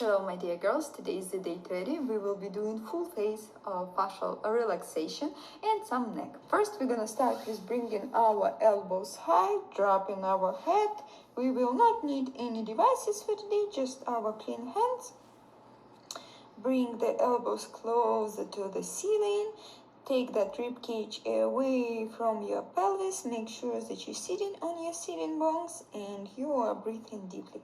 Hello my dear girls, today is the day 30. We will be doing full face of facial relaxation and some neck. First we're gonna start with bringing our elbows high, dropping our head. We will not need any devices for today, just our clean hands. Bring the elbows closer to the ceiling. Take that rib cage away from your pelvis. Make sure that you're sitting on your sitting bones and you are breathing deeply.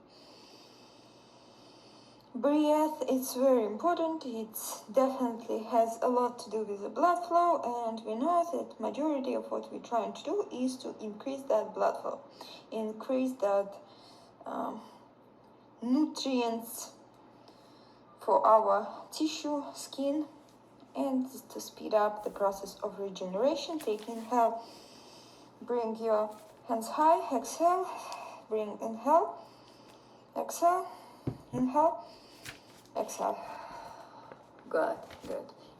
Breath, it's very important. It definitely has a lot to do with the blood flow, and we know that majority of what we're trying to do is to increase that blood flow, increase that nutrients for our tissue, skin, and to speed up the process of regeneration. Take inhale, bring your hands high, exhale, bring inhale, exhale, inhale, exhale. Good.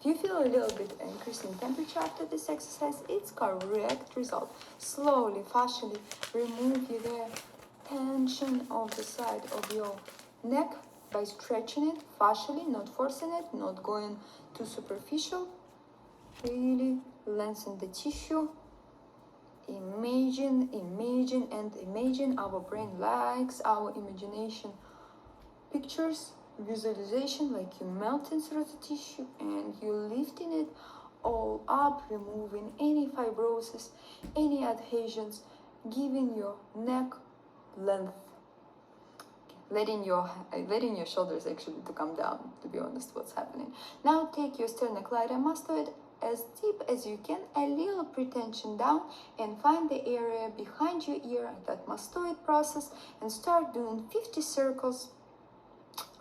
If you feel a little bit increase in temperature after this exercise, it's correct result. Slowly, fascially remove the tension of the side of your neck by stretching it fascially, not forcing it, not going too superficial. Really lengthen the tissue. Imagine. Our brain likes our imagination pictures, visualization, like you melting through the tissue and you lifting it all up, removing any fibrosis, any adhesions, giving your neck length, letting your shoulders actually to come down, to be honest, what's happening. Now take your sternocleidomastoid as deep as you can, a little pretension down, and find the area behind your ear, that mastoid process, and start doing 50 circles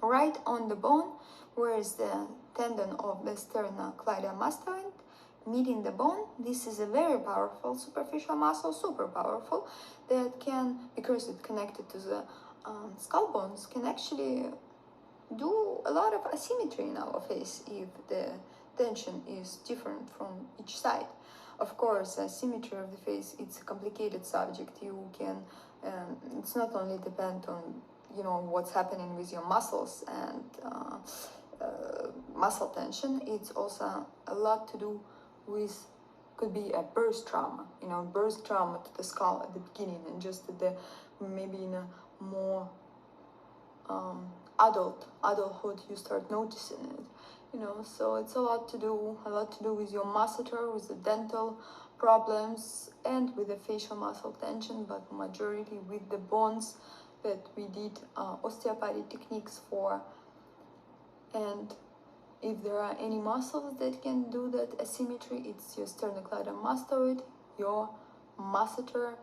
right on the bone, where is the tendon of the sternocleidomastoid meeting the bone. This is a very powerful superficial muscle, super powerful, that can, because it's connected to the skull bones, can actually do a lot of asymmetry in our face if the tension is different from each side. Of course, asymmetry of the face, it's a complicated subject. You can, it's not only depend on what's happening with your muscles and muscle tension. It's also a lot to do with, could be a birth trauma, birth trauma to the skull at the beginning, and just at the maybe in a more adulthood you start noticing it, so it's a lot to do with your musculature, with the dental problems, and with the facial muscle tension, but majority with the bones that we did osteopathic techniques for. And if there are any muscles that can do that asymmetry, it's your sternocleidomastoid, your masseter,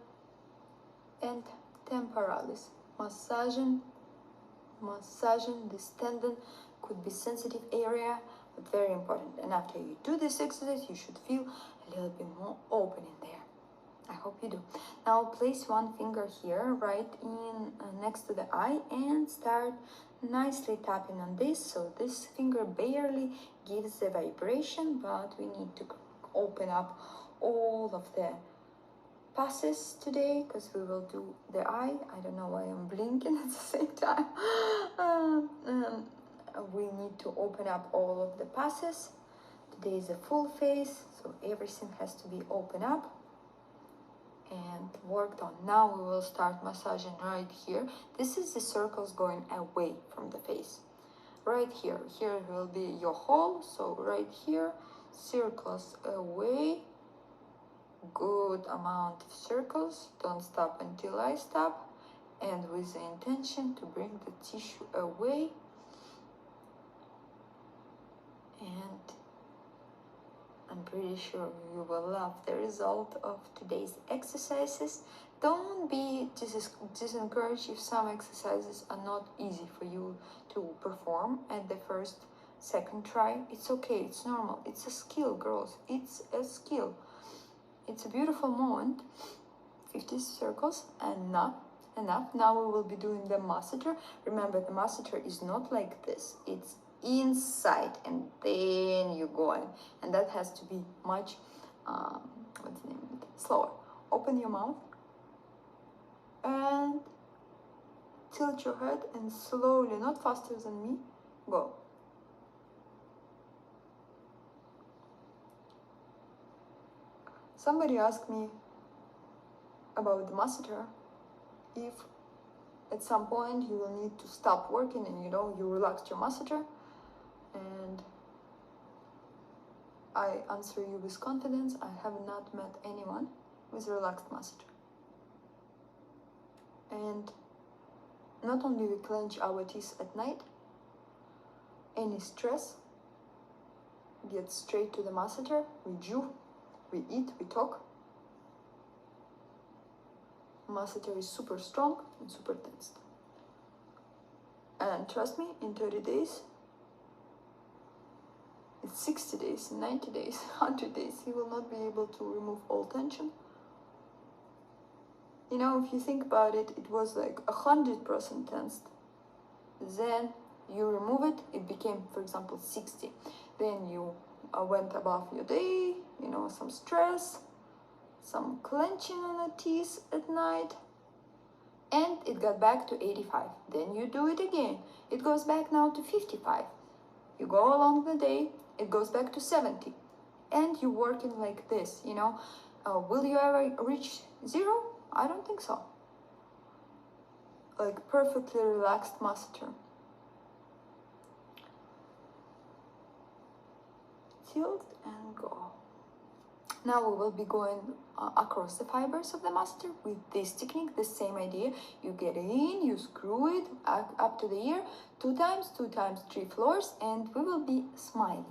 and temporalis. Massaging this tendon could be sensitive area, but very important. And after you do this exercise, you should feel a little bit more open in there. I hope you do. Now place one finger here, right in next to the eye, and start nicely tapping on this. So this finger barely gives the vibration, but we need to open up all of the passes today, because we will do the eye. I don't know why I'm blinking at the same time. We need to open up all of the passes. Today is a full face, so everything has to be open up and worked on. Now we will start massaging right here. This is the circles going away from the face. Right here will be your hole, so right here, circles away. Good amount of circles. Don't stop until I stop, and with the intention to bring the tissue away. And I'm pretty sure you will love the result of today's exercises. Don't be disencouraged if some exercises are not easy for you to perform at the second try. It's okay, it's normal. It's a skill, girls. It's a skill. It's a beautiful moment. 50 circles, enough. Now we will be doing the masseter. Remember, the masseter is not like this. It's inside, and then you're going, and that has to be much slower. Open your mouth and tilt your head and slowly, not faster than me, go. Somebody asked me about the masseter, if at some point you will need to stop working and you relaxed your masseter, and I answer you with confidence, I have not met anyone with relaxed masseter. And not only we clench our teeth at night, any stress gets straight to the masseter, we chew, we eat, we talk. Masseter is super strong and super tensed. And trust me, in 30 days, it's 60 days, 90 days, 100 days, you will not be able to remove all tension. If you think about it, it was like 100% tensed. Then you remove it, it became, for example, 60. Then you went above your day, some stress, some clenching on the teeth at night, and it got back to 85. Then you do it again. It goes back now to 55. You go along the day, it goes back to 70. And you're working like this, Will you ever reach 0? I don't think so. Like perfectly relaxed masseter. Tilt and go. Now we will be going across the fibers of the masseter with this technique, the same idea. You get in, you screw it up to the ear 2 times, 3 floors, and we will be smiling.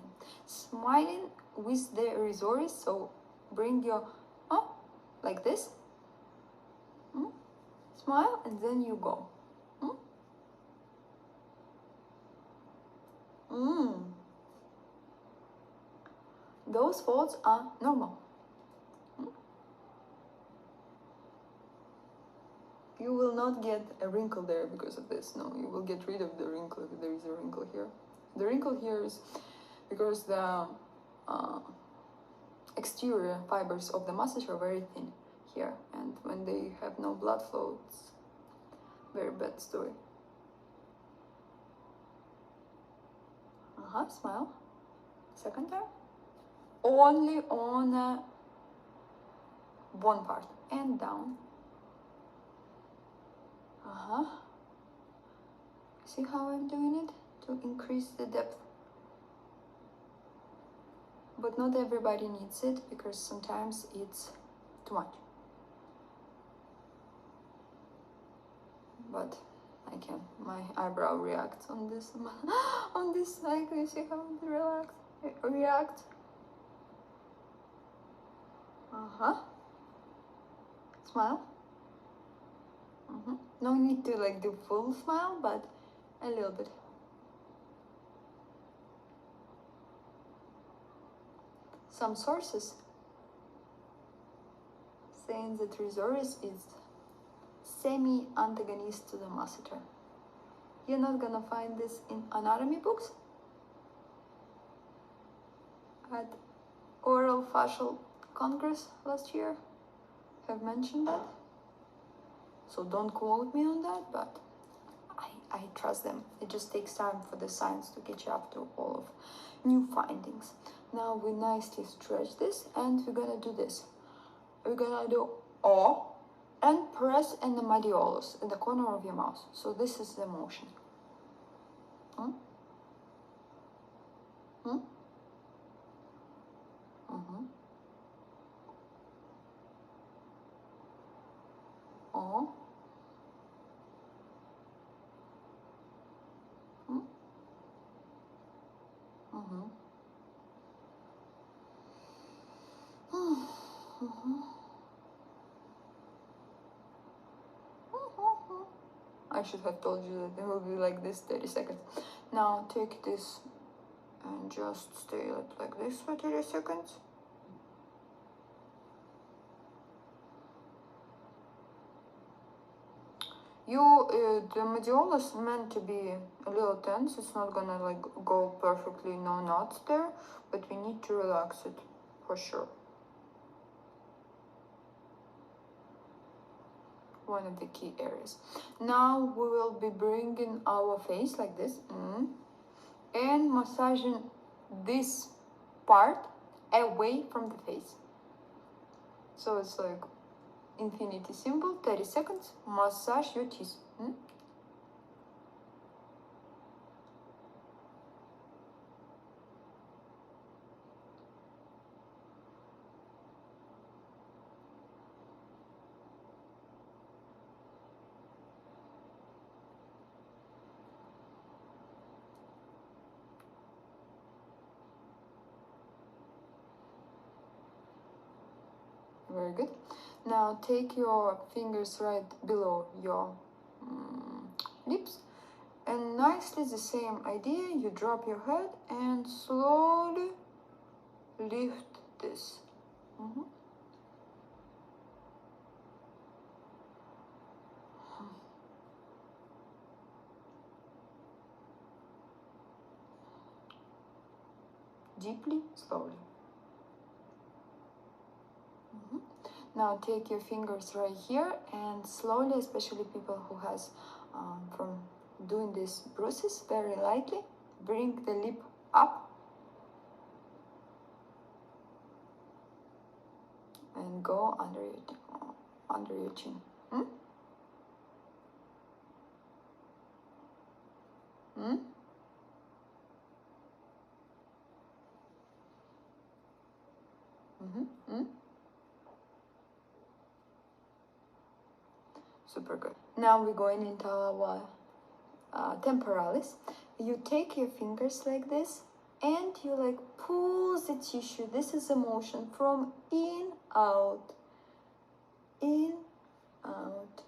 Smiling with the risori, so bring your, like this. Smile, and then you go. Those folds are normal. You will not get a wrinkle there because of this. No, you will get rid of the wrinkle if there is a wrinkle here. The wrinkle here is because the exterior fibers of the masseter are very thin here, and when they have no blood flow, it's very bad story. Smile. Second time. Only on one part and down. See how I'm doing it to increase the depth? But not everybody needs it because sometimes it's too much. But I can. My eyebrow reacts on this. On this side, you see how it reacts? Smile. No need to do full smile, but a little bit. Some sources saying that risoris is semi-antagonist to the masseter. You're not gonna find this in anatomy books. At Oral Facial Congress last year have mentioned that. So don't quote me on that, but I trust them. It just takes time for the science to catch up to all of new findings. Now we nicely stretch this, and we're gonna do this. We're gonna do O and press in the mediolus in the corner of your mouth. So this is the motion. O. I should have told you that it will be like this 30 seconds. Now take this and just stay like this for 30 seconds. The mediolus meant to be a little tense. It's not gonna go perfectly, no knots there, but we need to relax it for sure. one of the key areas. Now we will be bringing our face like this, and massaging this part away from the face. So it's like infinity symbol, 30 seconds, massage your teeth. Very good. Now take your fingers right below your lips, and nicely the same idea, you drop your head and slowly lift this. Deeply, slowly. Now take your fingers right here and slowly, especially people who has from doing this bruises, very lightly bring the lip up and go under your chin. Super good. Now we're going into our temporalis. You take your fingers like this and you like pull the tissue. This is a motion from in, out, in, out,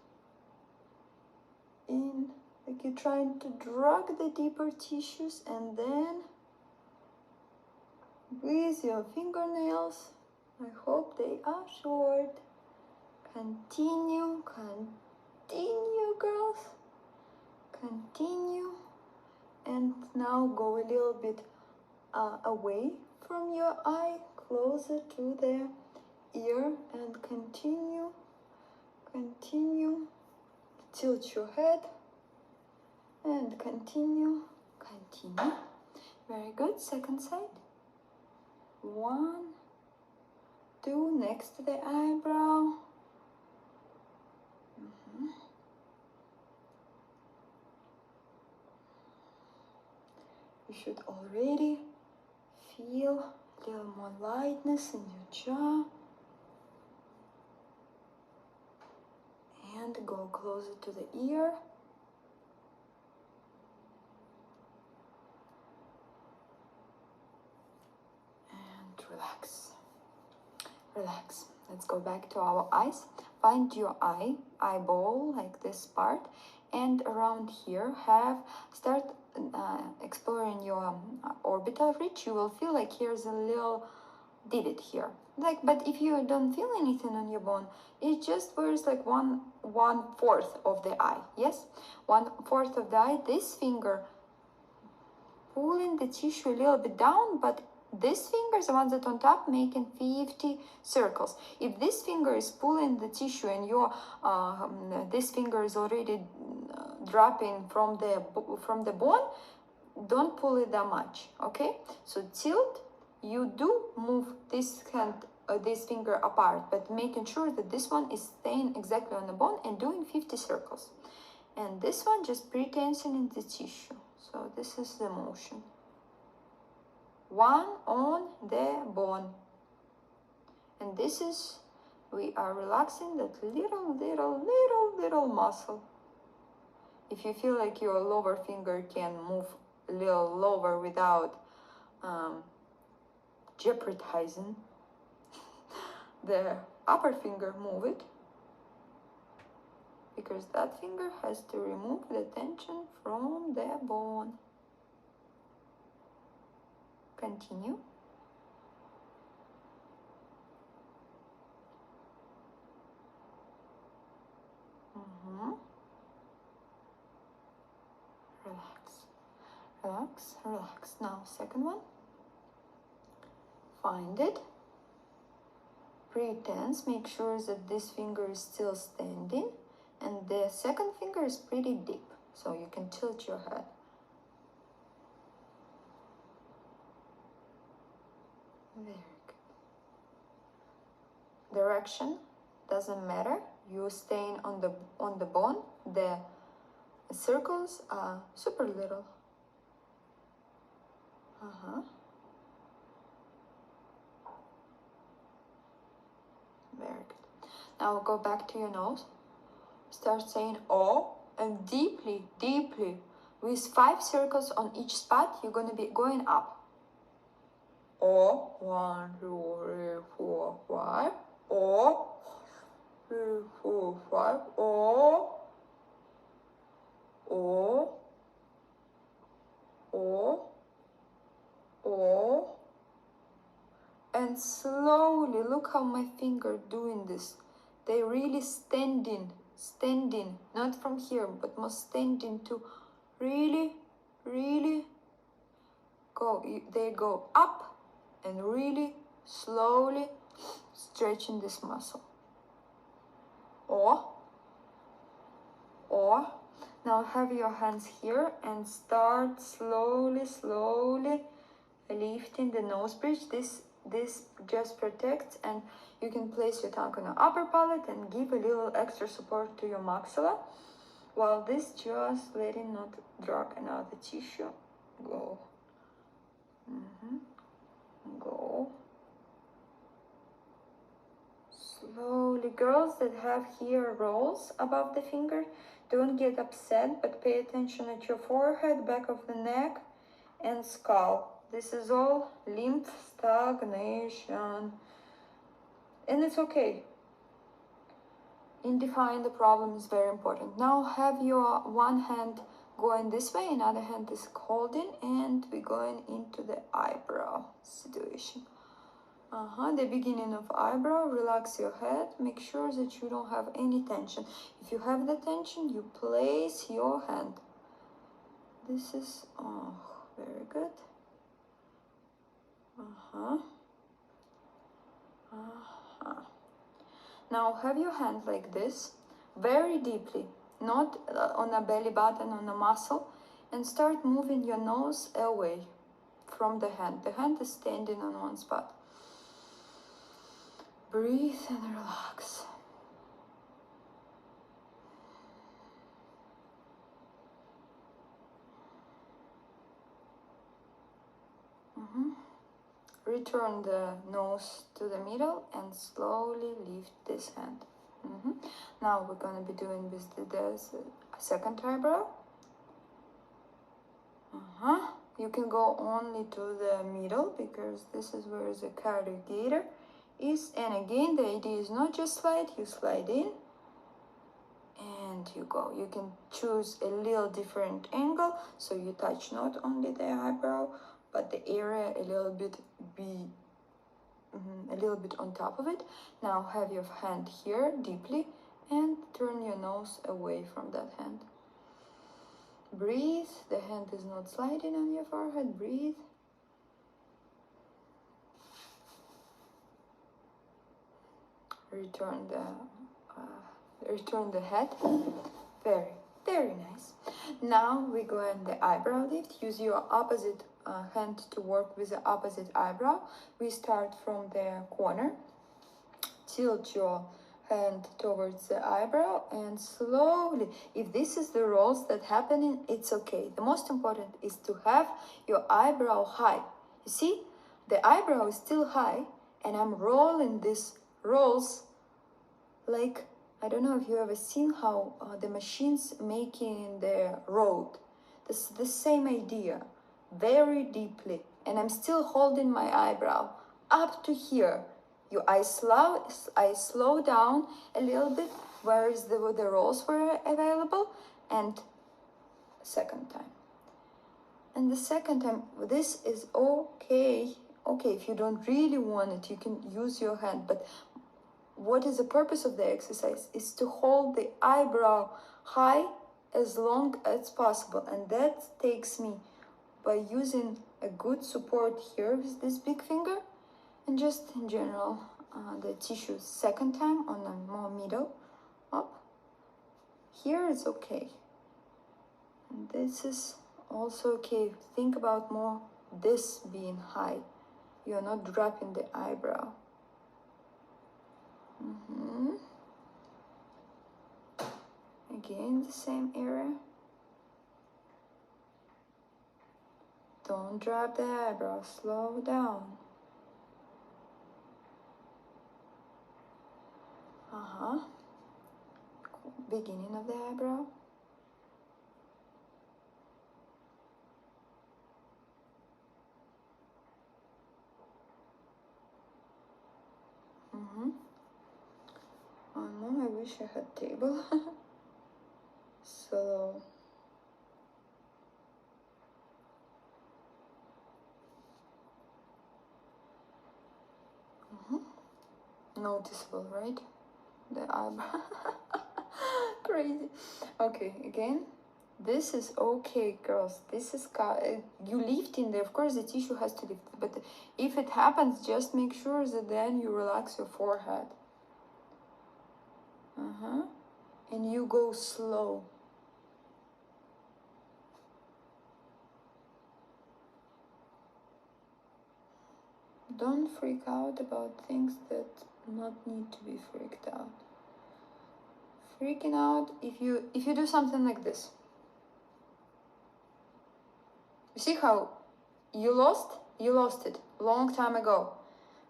in. Like you're trying to drag the deeper tissues, and then with your fingernails, I hope they are short. Continue, girls. Continue. And now go a little bit away from your eye, closer to the ear, and continue. Tilt your head and continue. Very good. Second side. 1, 2, next to the eyebrow. You should already feel a little more lightness in your jaw. And go closer to the ear. And relax. Let's go back to our eyes. Find your eyeball, like this part, and around here start exploring your orbital ridge. You will feel like here's a little divot here. But if you don't feel anything on your bone, it just wears like 1/4 of the eye. Yes, 1/4 of the eye. This finger pulling the tissue a little bit down, but this finger is the one that's on top, making 50 circles. If this finger is pulling the tissue and your this finger is already dropping from the bone, don't pull it that much. Okay, so tilt. You do move this this finger apart, but making sure that this one is staying exactly on the bone and doing 50 circles. And this one just pre-tensioning the tissue. So this is the motion. 1 on the bone. And this is, we are relaxing that little muscle. If you feel like your lower finger can move a little lower without jeopardizing the upper finger, move it, because that finger has to remove the tension from the bone. Continue. Relax. Now, second one. Find it. Breathe tense. Make sure that this finger is still standing. And the second finger is pretty deep, so you can tilt your head. Very good. Direction doesn't matter. You're staying on the bone. The circles are super little. Very good. Now go back to your nose. Start saying oh, and deeply, deeply. With 5 circles on each spot, you're gonna be going up. Oh, 1, 2, 3, 4, 5. Oh, 3, 4, 5. Oh, oh, oh, oh. And slowly, look how my finger doing this. They really standing, not from here, but more standing to really, really go. They go up and really slowly stretching this muscle. Or now have your hands here and start slowly, slowly lifting the nose bridge. This just protects, and you can place your tongue on the upper palate and give a little extra support to your maxilla, while this just letting not drag another tissue. Go. Go. Slowly. Girls that have here rolls above the finger, don't get upset, but pay attention at your forehead, back of the neck, and skull. This is all lymph stagnation. And it's okay. Identifying the problem is very important. Now have your one hand going this way, another hand is holding, and we're going into the eyebrow situation. The beginning of eyebrow, relax your head, make sure that you don't have any tension. If you have the tension, you place your hand. This is, very good. Now have your hand like this, very deeply, not on a belly button, on a muscle, and start moving your nose away from the hand. The hand is standing on one spot. Breathe and relax. Return the nose to the middle and slowly lift this hand. Now we're going to be doing with the second eyebrow. You can go only to the middle because this is where the corrugator is. And again, the idea is not just slide, you slide in and you go. You can choose a little different angle so you touch not only the eyebrow but the area a little bit on top of it. Now have your hand here deeply and turn your nose away from that hand. Breathe. The hand is not sliding on your forehead. Breathe. Return the head. Very, very nice. Now we go in the eyebrow lift. Use your opposite hand to work with the opposite eyebrow. We start from the corner. Tilt your hand towards the eyebrow and slowly, if this is the rolls that happening, it's okay. The most important is to have your eyebrow high. You see, the eyebrow is still high and I'm rolling these rolls like, I don't know if you ever seen how the machines making the road. This is the same idea, very deeply, and I'm still holding my eyebrow up to here. I slow down a little bit, where is the rolls were available, and second time. And the second time, this is okay. Okay, if you don't really want it, you can use your hand, but what is the purpose of the exercise is to hold the eyebrow high as long as possible, and that takes me by using a good support here with this big finger and just in general the tissue. Second time on the more middle, up Here it's okay. And this is also okay. Think about more this being high. You're not dropping the eyebrow. Again, the same area. Don't drop the eyebrow, slow down. Beginning of the eyebrow. Oh no, I wish I had table. So noticeable, right? The eyebrow. Crazy. Okay, again. This is okay, girls. This is you lift in there. Of course, the tissue has to lift, but if it happens, just make sure that then you relax your forehead. And you go slow. Don't freak out about things that not need to be freaked out. Freaking out if you do something like this. You see how you lost it long time ago.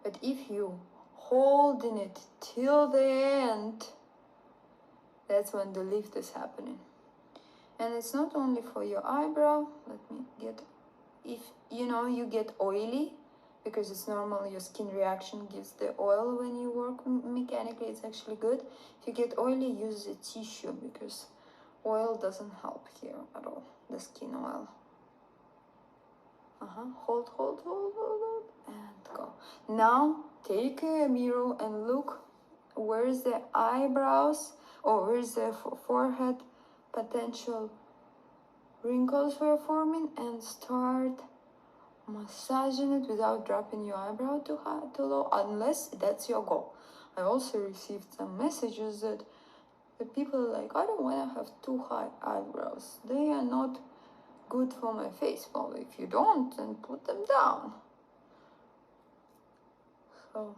But if you holding it till the end, that's when the lift is happening. And it's not only for your eyebrow. Let me get, if you get oily, because it's normal, your skin reaction gives the oil when you work mechanically, it's actually good. If you get oily, use the tissue, because oil doesn't help here at all, the skin oil. Hold, and go. Now take a mirror and look where's the eyebrows, or where's the forehead potential wrinkles were forming, and start massaging it without dropping your eyebrow too high, too low, unless that's your goal. I also received some messages that the people are like, I don't want to have too high eyebrows. They are not good for my face. Well, if you don't, then put them down. So,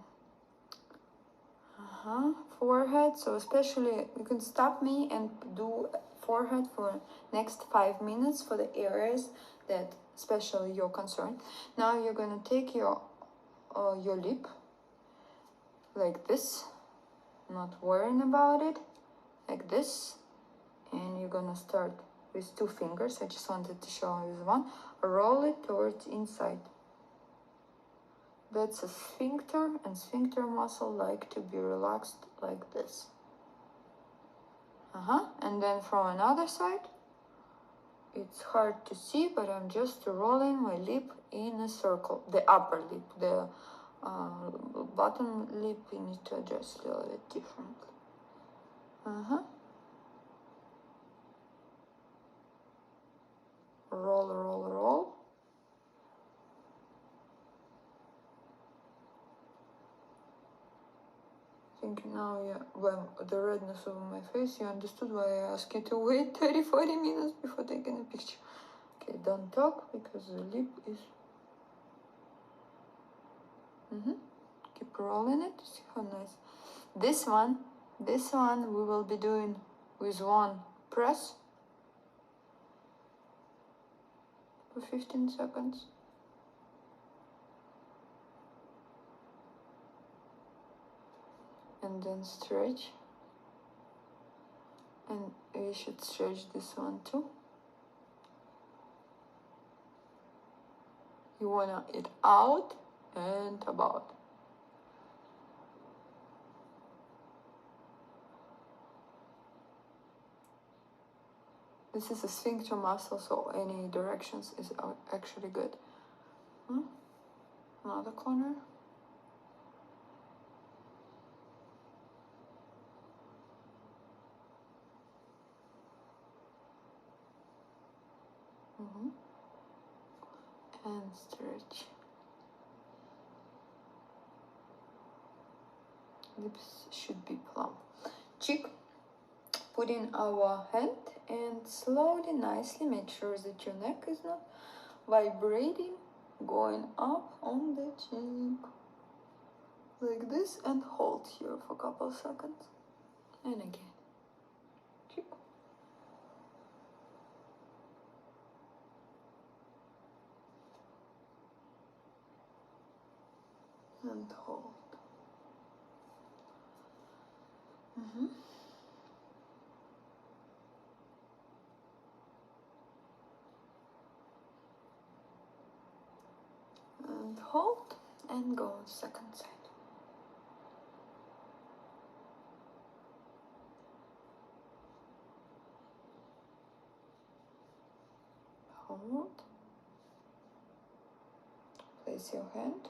forehead. So especially, you can stop me and do forehead for next 5 minutes for the areas that especially you're concerned. Now you're gonna take your lip like this, not worrying about it, like this, and you're gonna start with 2 fingers. I just wanted to show you with one. Roll it towards inside. That's a sphincter, and sphincter muscle like to be relaxed like this. And then from another side, it's hard to see, but I'm just rolling my lip in a circle. The upper lip, the bottom lip, we need to adjust a little bit differently. Roll, roll, roll. I think now, when the redness over my face, you understood why I asked you to wait 30-40 minutes before taking a picture. Okay, don't talk because the lip is... Keep rolling it. See how nice. This one we will be doing with one press for 15 seconds. And then stretch. And we should stretch this one too. You wanna it out and about. This is a sphincter muscle, so any directions is actually good. Another corner. And stretch. Lips should be plump. Cheek. put in our hand and slowly, nicely make sure that your neck is not vibrating, going up on the cheek like this, and hold here for a couple seconds. And again. Cheek. And hold. And hold and go on second side. Hold. Place your hand.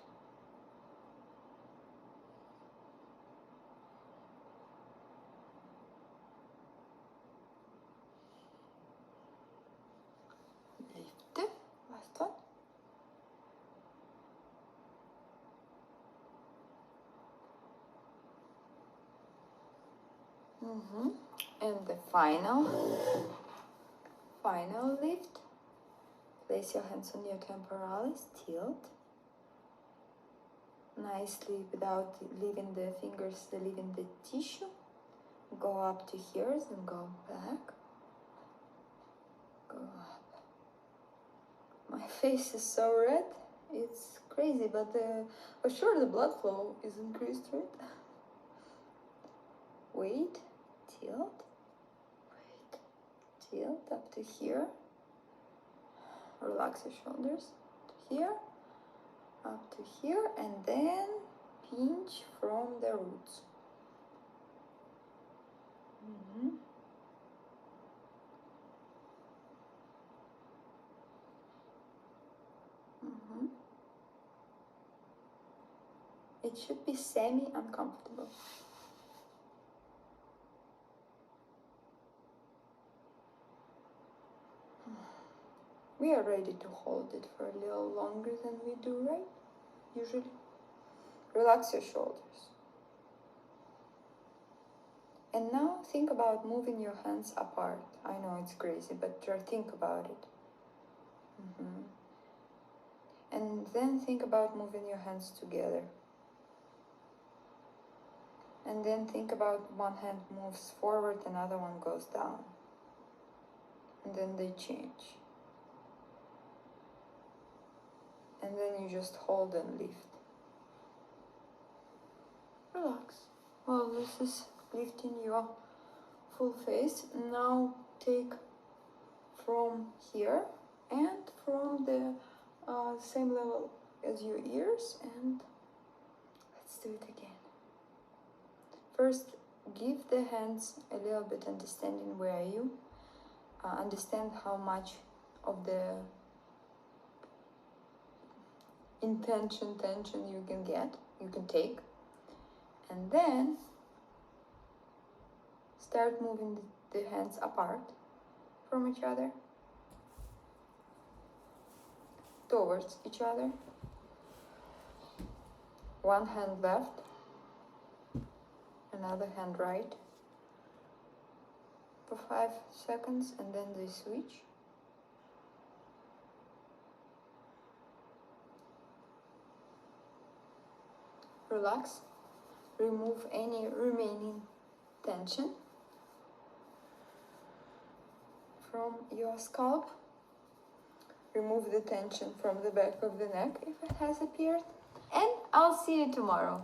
Lift it. Last one. And the final lift. Place your hands on your temporalis, tilt nicely without leaving the fingers, leaving the tissue. Go up to here and go back. Go up. My face is so red, it's crazy, but for sure the blood flow is increased, right? Wait, tilt, wait, tilt up to here. Relax your shoulders to here, up to here, and then pinch from the roots. It should be semi-uncomfortable. We are ready to hold it for a little longer than we do, right? Usually. Relax your shoulders. And now think about moving your hands apart. I know it's crazy, but try think about it. And then think about moving your hands together. And then think about one hand moves forward, another one goes down. And then they change. And then you just hold and lift. Relax. Well, this is lifting your full face. Now take from here and from the same level as your ears, and let's do it again. First, give the hands a little bit understanding where are you. Understand how much of the tension you can get, you can take. And then start moving the hands apart from each other, towards each other. One hand left, another hand right, for 5 seconds, and then they switch. Relax. Remove any remaining tension from your scalp. Remove the tension from the back of the neck if it has appeared. And I'll see you tomorrow.